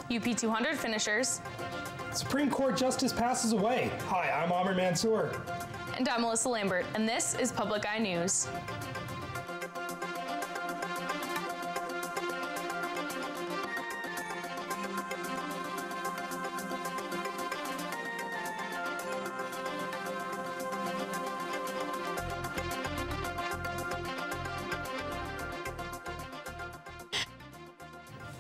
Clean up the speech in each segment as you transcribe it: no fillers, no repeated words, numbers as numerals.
UP 200 finishers. Supreme Court Justice passes away. Hi, I'm Amr Mansour. And I'm Melissa Lambert, and this is Public Eye News.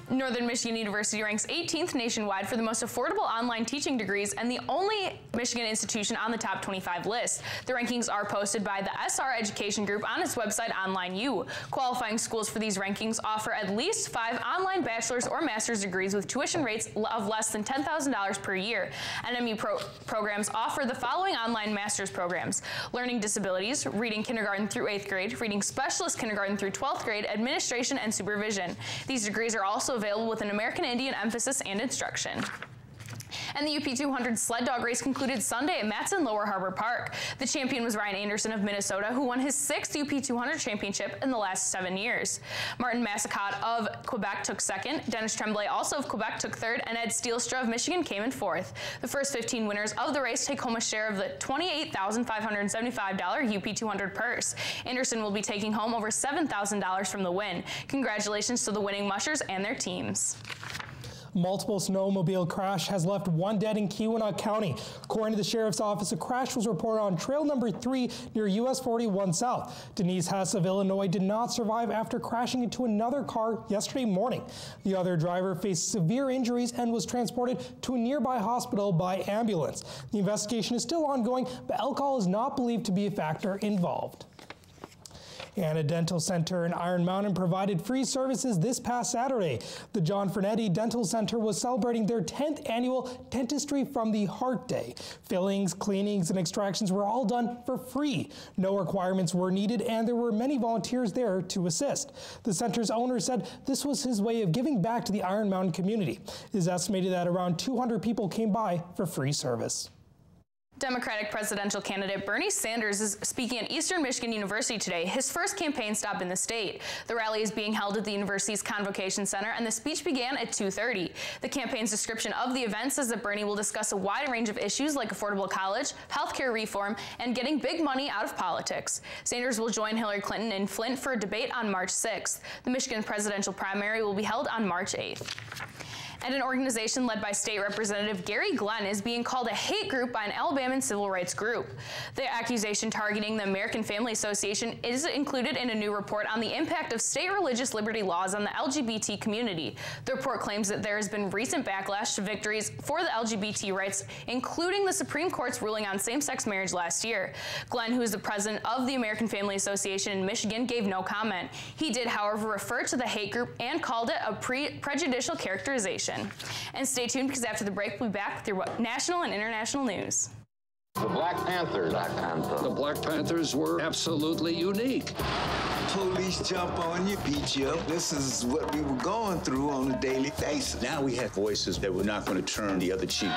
Northern Michigan University ranks 18th nationwide for the most affordable online teaching degrees and the only Michigan institution on the top 25 list. The rankings are posted by the SR Education Group on its website OnlineU. Qualifying schools for these rankings offer at least 5 online bachelor's or master's degrees with tuition rates of less than $10,000 per year. NMU programs offer the following online master's programs: learning disabilities, reading kindergarten through 8th grade, reading specialist kindergarten through 12th grade, administration and supervision. These degrees are also available with an American Indian emphasis and instruction. And the UP 200 sled dog race concluded Sunday at Matson Lower Harbor Park. The champion was Ryan Anderson of Minnesota, who won his 6th UP 200 championship in the last 7 years. Martin Massicotte of Quebec took 2nd, Dennis Tremblay also of Quebec took 3rd, and Ed Steelstra of Michigan came in 4th. The first 15 winners of the race take home a share of the $28,575 UP 200 purse. Anderson will be taking home over $7,000 from the win. Congratulations to the winning mushers and their teams. Multiple snowmobile crash has left 1 dead in Keweenaw County. According to the Sheriff's Office, a crash was reported on trail number 3 near US 41 South. Denise Hess of Illinois did not survive after crashing into another car yesterday morning. The other driver faced severe injuries and was transported to a nearby hospital by ambulance. The investigation is still ongoing, but alcohol is not believed to be a factor involved. And a dental center in Iron Mountain provided free services this past Saturday. The John Fernetti Dental Center was celebrating their 10th annual Dentistry from the Heart Day. Fillings, cleanings, and extractions were all done for free. No requirements were needed, and there were many volunteers there to assist. The center's owner said this was his way of giving back to the Iron Mountain community. It is estimated that around 200 people came by for free service. Democratic presidential candidate Bernie Sanders is speaking at Eastern Michigan University today, his first campaign stop in the state. The rally is being held at the university's Convocation Center, and the speech began at 2:30. The campaign's description of the event says that Bernie will discuss a wide range of issues like affordable college, healthcare reform, and getting big money out of politics. Sanders will join Hillary Clinton in Flint for a debate on March 6th. The Michigan presidential primary will be held on March 8th. And an organization led by State Representative Gary Glenn is being called a hate group by an Alabama civil rights group. The accusation targeting the American Family Association is included in a new report on the impact of state religious liberty laws on the LGBT community. The report claims that there has been recent backlash to victories for the LGBT rights, including the Supreme Court's ruling on same-sex marriage last year. Glenn, who is the president of the American Family Association in Michigan, gave no comment. He did, however, refer to the hate group and called it a prejudicial characterization. And stay tuned, because after the break, we'll be back with your national and international news. The Black Panthers. The Black Panthers were absolutely unique. Police jump on you, beat you up. This is what we were going through on a daily basis. Now we have voices that we're not going to turn the other cheek.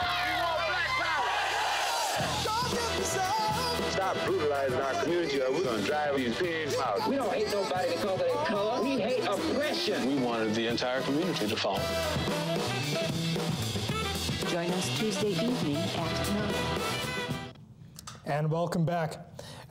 Stop brutalizing our community, or we're going to drive these pigs out. We don't hate nobody because of their color. We hate oppression. We wanted the entire community to follow. Join us Tuesday evening at 9. And welcome back.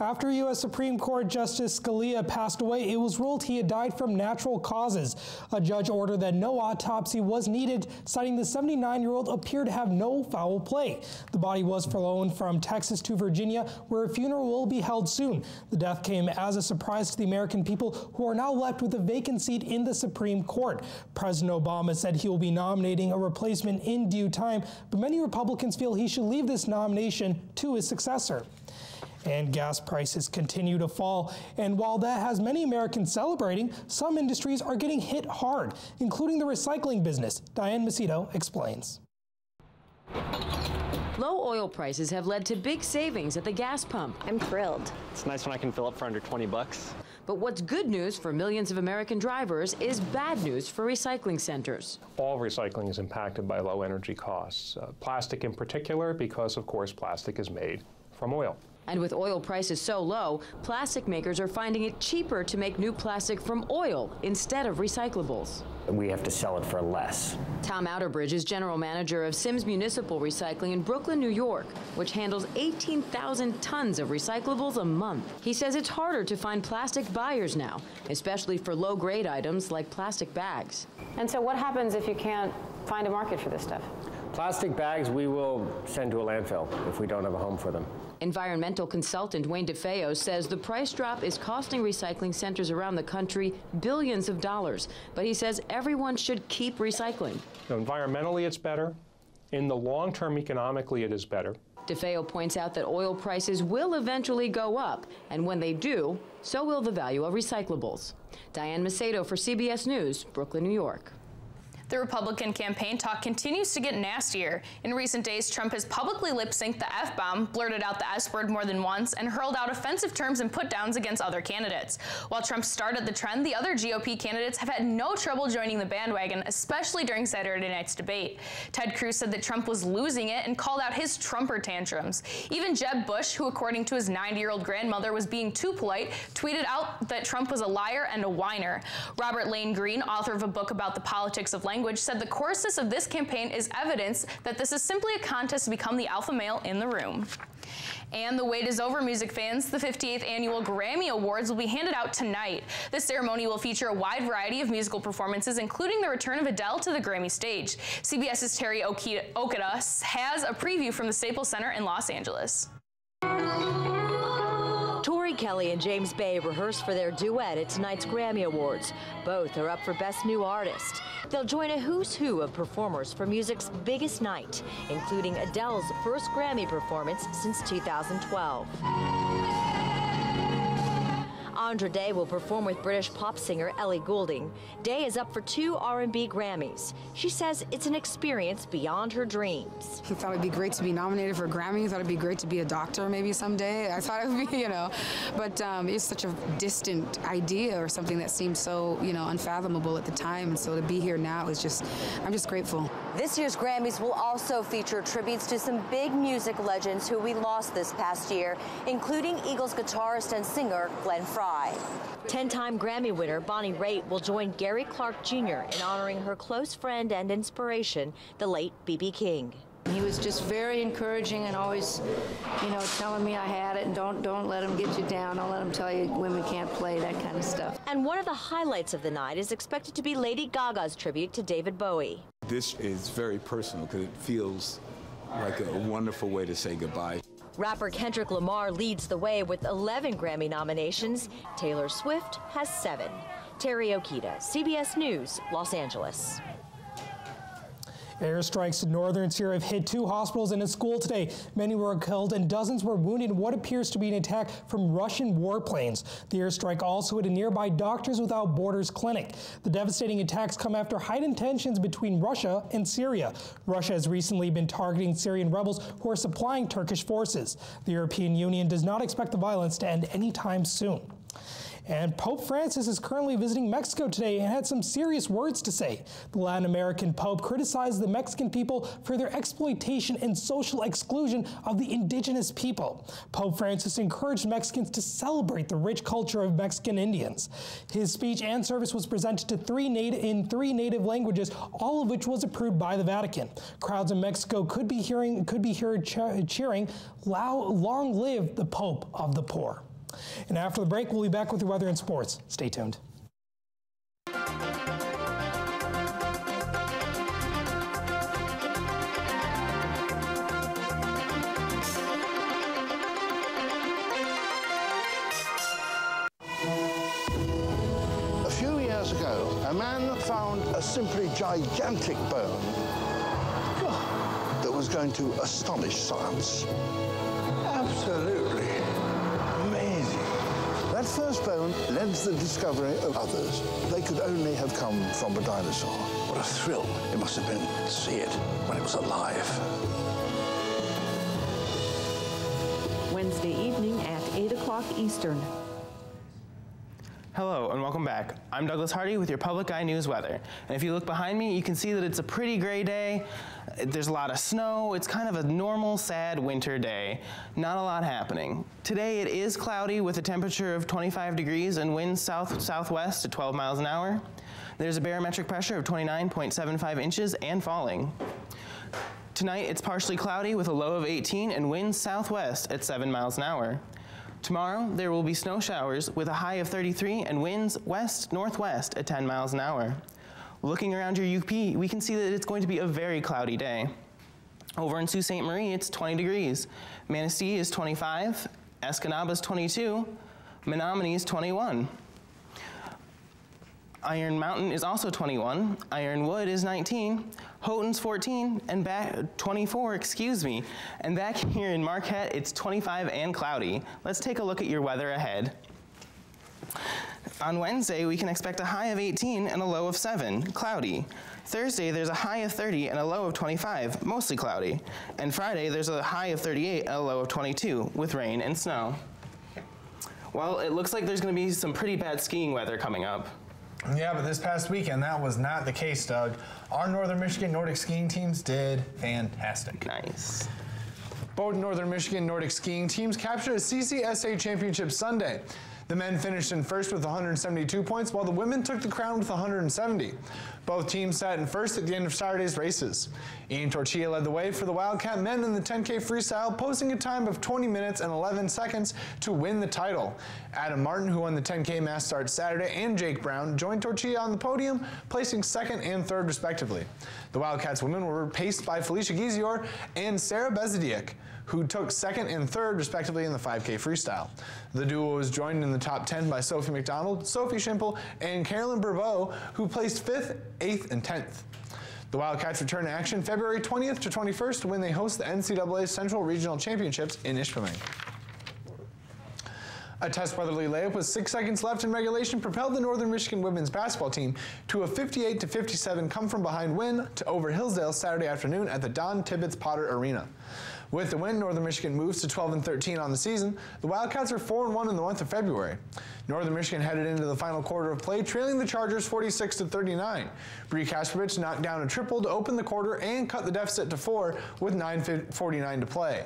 After U.S. Supreme Court Justice Scalia passed away, it was ruled he had died from natural causes. A judge ordered that no autopsy was needed, citing the 79-year-old appeared to have no foul play. The body was flown from Texas to Virginia, where a funeral will be held soon. The death came as a surprise to the American people, who are now left with a vacant seat in the Supreme Court. President Obama said he will be nominating a replacement in due time, but many Republicans feel he should leave this nomination to his successor. And gas prices continue to fall. And while that has many Americans celebrating, some industries are getting hit hard, including the recycling business. Diane Macedo explains. Low oil prices have led to big savings at the gas pump. I'm thrilled. It's nice when I can fill up for under 20 bucks. But what's good news for millions of American drivers is bad news for recycling centers. All recycling is impacted by low energy costs. Plastic in particular, because of course plastic is made from oil. And with oil prices so low, plastic makers are finding it cheaper to make new plastic from oil instead of recyclables. We have to sell it for less. Tom Outerbridge is general manager of Sims Municipal Recycling in Brooklyn, New York, which handles 18,000 tons of recyclables a month. He says it's harder to find plastic buyers now, especially for low-grade items like plastic bags. And so what happens if you can't find a market for this stuff? Plastic bags we will send to a landfill if we don't have a home for them. Environmental consultant Wayne DeFeo says the price drop is costing recycling centers around the country billions of dollars, but he says everyone should keep recycling. Environmentally, it's better. In the long term, economically, it is better. DeFeo points out that oil prices will eventually go up, and when they do, so will the value of recyclables. Diane Macedo for CBS News, Brooklyn, New York. The Republican campaign talk continues to get nastier. In recent days, Trump has publicly lip-synced the F-bomb, blurted out the S-word more than once, and hurled out offensive terms and put-downs against other candidates. While Trump started the trend, the other GOP candidates have had no trouble joining the bandwagon, especially during Saturday night's debate. Ted Cruz said that Trump was losing it and called out his Trumper tantrums. Even Jeb Bush, who according to his 90-year-old grandmother was being too polite, tweeted out that Trump was a liar and a whiner. Robert Lane Green, author of a book about the politics of language, said the coarseness of this campaign is evidence that this is simply a contest to become the alpha male in the room. And the wait is over, music fans. The 58th Annual Grammy Awards will be handed out tonight. This ceremony will feature a wide variety of musical performances, including the return of Adele to the Grammy stage. CBS's Terry Okada has a preview from the Staples Center in Los Angeles. Tori Kelly and James Bay rehearsed for their duet at tonight's Grammy Awards. Both are up for Best New Artist. They'll join a who's who of performers for music's biggest night, including Adele's first Grammy performance since 2012. Andra Day will perform with British pop singer Ellie Goulding. Day is up for 2 R&B Grammys. She says it's an experience beyond her dreams. He thought it'd be great to be nominated for a Grammy. He thought it'd be great to be a doctor maybe someday. I thought it would be, but it's such a distant idea or something that seemed so, unfathomable at the time. And so to be here now is I'm just grateful. This year's Grammys will also feature tributes to some big music legends who we lost this past year, including Eagles guitarist and singer Glenn Frey. 10-time Grammy winner Bonnie Raitt will join Gary Clark Jr. in honoring her close friend and inspiration, the late B.B. King. He was just very encouraging and always, telling me I had it and don't let him get you down. Don't let him tell you women can't play, that kind of stuff. And one of the highlights of the night is expected to be Lady Gaga's tribute to David Bowie. This is very personal because it feels like a wonderful way to say goodbye. Rapper Kendrick Lamar leads the way with 11 Grammy nominations. Taylor Swift has 7. Terry Okita, CBS News, Los Angeles. Airstrikes in northern Syria have hit 2 hospitals and a school today. Many were killed and dozens were wounded in what appears to be an attack from Russian warplanes. The airstrike also hit a nearby Doctors Without Borders clinic. The devastating attacks come after heightened tensions between Russia and Syria. Russia has recently been targeting Syrian rebels who are supplying Turkish forces. The European Union does not expect the violence to end anytime soon. And Pope Francis is currently visiting Mexico today and had some serious words to say. The Latin American Pope criticized the Mexican people for their exploitation and social exclusion of the indigenous people. Pope Francis encouraged Mexicans to celebrate the rich culture of Mexican Indians. His speech and service was presented to 3 native languages, all of which was approved by the Vatican. Crowds in Mexico could be heard cheering, "Long live the Pope of the Poor." And after the break, we'll be back with the weather and sports. Stay tuned. A few years ago, a man found a simply gigantic bone that was going to astonish science. Absolutely. That first bone led to the discovery of others. They could only have come from a dinosaur. What a thrill it must have been to see it when it was alive. Wednesday evening at 8 o'clock Eastern. Hello and welcome back. I'm Douglas Hardy with your Public Eye News weather. And if you look behind me, you can see that it's a pretty gray day. There's a lot of snow. It's kind of a normal, sad winter day. Not a lot happening. Today it is cloudy with a temperature of 25 degrees and winds south-southwest at 12 miles an hour. There's a barometric pressure of 29.75 inches and falling. Tonight it's partially cloudy with a low of 18 and winds southwest at 7 miles an hour. Tomorrow, there will be snow showers with a high of 33 and winds west-northwest at 10 miles an hour. Looking around your UP, we can see that it's going to be a very cloudy day. Over in Sault Ste. Marie, it's 20 degrees. Manistee is 25, Escanaba is 22, Menominee is 21. Iron Mountain is also 21, Ironwood is 19, Houghton's 14, and 24, excuse me. And back here in Marquette, it's 25 and cloudy. Let's take a look at your weather ahead. On Wednesday, we can expect a high of 18 and a low of 7, cloudy. Thursday, there's a high of 30 and a low of 25, mostly cloudy. And Friday, there's a high of 38 and a low of 22, with rain and snow. Well, it looks like there's gonna be some pretty bad skiing weather coming up. Yeah, but this past weekend, that was not the case, Doug. Our Northern Michigan Nordic skiing teams did fantastic. Nice. Both Northern Michigan Nordic skiing teams captured a CCSA championship Sunday. The men finished in first with 172 points, while the women took the crown with 170. Both teams sat in first at the end of Saturday's races. Ian Torchia led the way for the Wildcat men in the 10K freestyle, posting a time of 20 minutes and 11 seconds to win the title. Adam Martin, who won the 10K mass start Saturday, and Jake Brown joined Torchia on the podium, placing second and third respectively. The Wildcats women were paced by Felicia Gizior and Sarah Bezadiak, who took second and third respectively in the 5K freestyle. The duo was joined in the top 10 by Sophie McDonald, Sophie Schimple, and Carolyn Bourbeau, who placed 5th, 8th, and 10th. The Wildcats return to action February 20th to 21st when they host the NCAA Central Regional Championships in Ishpeming. A test weatherly layup with 6 seconds left in regulation propelled the Northern Michigan women's basketball team to a 58-57 come-from-behind win over Hillsdale Saturday afternoon at the Don Tibbetts Potter Arena. With the win, Northern Michigan moves to 12-13 on the season. The Wildcats are 4-1 in the month of February. Northern Michigan headed into the final quarter of play, trailing the Chargers 46-39. Bree Kasperovich knocked down a triple to open the quarter and cut the deficit to 4 with 9:49 to play.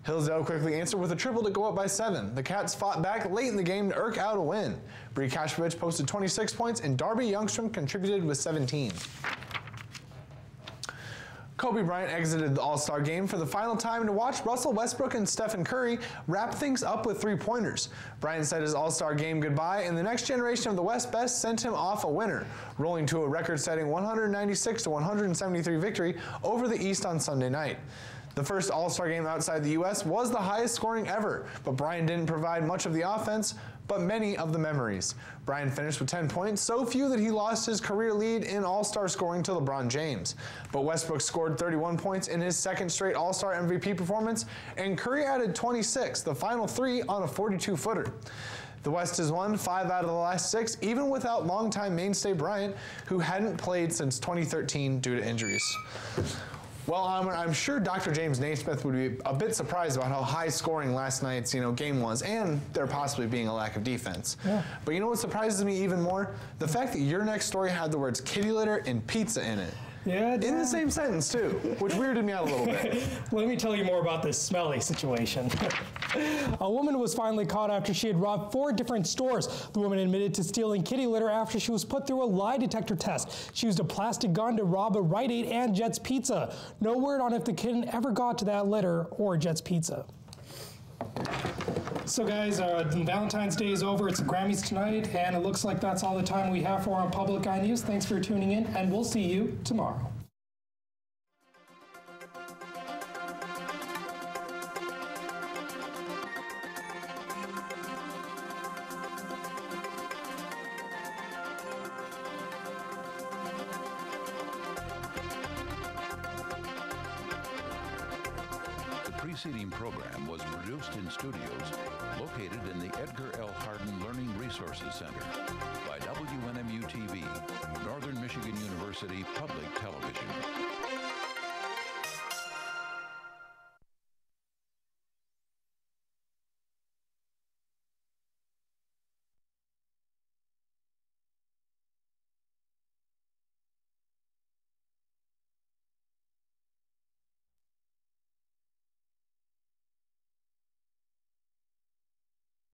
Hillsdale quickly answered with a triple to go up by 7. The Cats fought back late in the game to eke out a win. Bree Kasperovich posted 26 points and Darby Youngstrom contributed with 17. Kobe Bryant exited the All-Star game for the final time to watch Russell Westbrook and Stephen Curry wrap things up with 3-pointers. Bryant said his All-Star game goodbye, and the next generation of the West Best sent him off a winner, rolling to a record-setting 196-173 victory over the East on Sunday night. The first All-Star game outside the U.S. was the highest scoring ever, but Bryant didn't provide much of the offense, but many of the memories. Bryant finished with 10 points, so few that he lost his career lead in All-Star scoring to LeBron James. But Westbrook scored 31 points in his second straight All-Star MVP performance, and Curry added 26, the final 3 on a 42-footer. The West has won 5 out of the last 6, even without longtime mainstay Bryant, who hadn't played since 2013 due to injuries. Well, I'm sure Dr. James Naismith would be a bit surprised about how high scoring last night's game was, and there possibly being a lack of defense. Yeah. But you know what surprises me even more? The fact that your next story had the words kitty litter and pizza in it. Yeah, in the same sentence too, which weirded me out a little bit. Let me tell you more about this smelly situation. A woman was finally caught after she had robbed 4 different stores. The woman admitted to stealing kitty litter after she was put through a lie detector test. She used a plastic gun to rob a Rite Aid and Jet's Pizza. No word on if the kitten ever got to that litter or Jet's Pizza. So guys, Valentine's Day is over. It's the Grammys tonight, and it looks like that's all the time we have for our Public Eye News. Thanks for tuning in, and we'll see you tomorrow. The preceding program was produced in studios located in the Edgar L. Hardin Learning Resources Center.